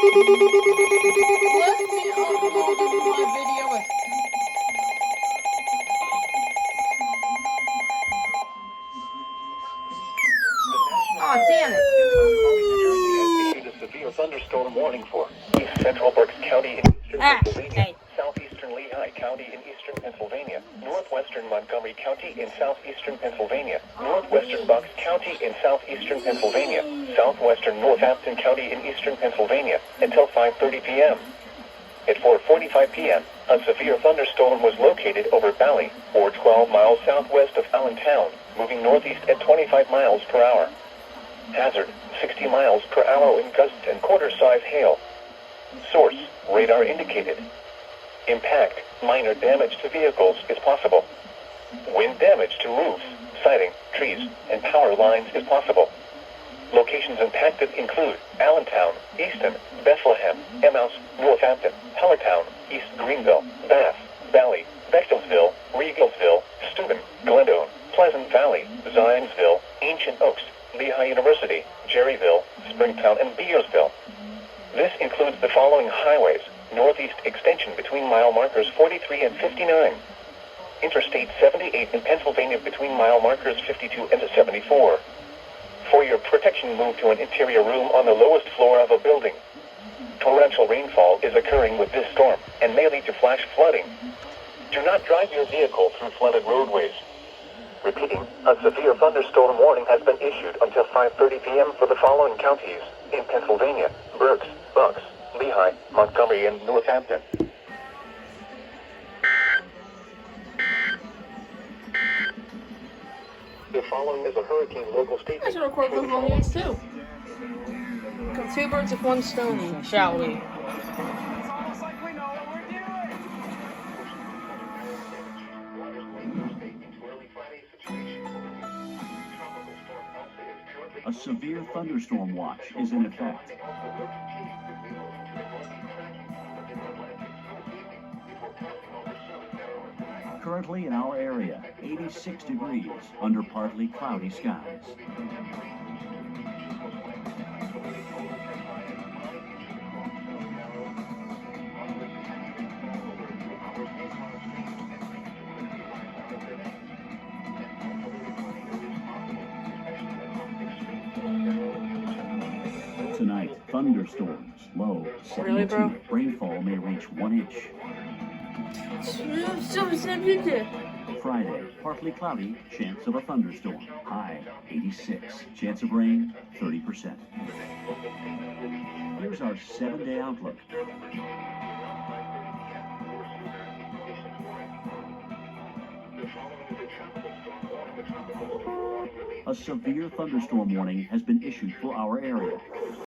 Let me upload my video. Oh, damn it. Issued a severe thunderstorm warning for East Central Berks County in eastern Pennsylvania, southeastern Lehigh County in eastern Pennsylvania, northwestern Montgomery County in southeastern Pennsylvania, northwestern Berks County in southeastern Pennsylvania, southwestern Northampton County in eastern Pennsylvania, until 5:30 p.m. At 4:45 p.m., a severe thunderstorm was located over Valley, or 12 miles southwest of Allentown, moving northeast at 25 miles per hour. Hazard, 60 miles per hour wind gusts and quarter-size hail. Source, radar indicated. Impact, minor damage to vehicles is possible. Wind damage to roofs, siding, trees, and power lines is possible. Locations impacted include Allentown, Easton, Bethlehem, Emmaus, Northampton, Hellertown, East Greenville, Bath, Valley, Bexelsville, Regalsville, Steuben, Glendon, Pleasant Valley, Zionsville, Ancient Oaks, Lehigh University, Jerryville, Springtown, and Beersville. This includes the following highways: northeast extension between mile markers 43 and 59. Interstate 78 in Pennsylvania between mile markers 52 and 74. For your protection, move to an interior room on the lowest floor of a building. Torrential rainfall is occurring with this storm and may lead to flash flooding. Do not drive your vehicle through flooded roadways. Repeating, a severe thunderstorm warning has been issued until 5:30 p.m. for the following counties in Pennsylvania: Berks, Bucks, Lehigh, Montgomery, and Northampton. The following is a hurricane local statement. I should record those on these too. Kill two birds with one stone, shall we? A severe thunderstorm watch is in effect. Currently in our area, 86 degrees under partly cloudy skies. Tonight, thunderstorms, low 72. Really, bro? Rainfall may reach 1 inch. Friday, partly cloudy, chance of a thunderstorm. High 86, chance of rain 30%. Here's our 7-day outlook. A severe thunderstorm warning has been issued for our area.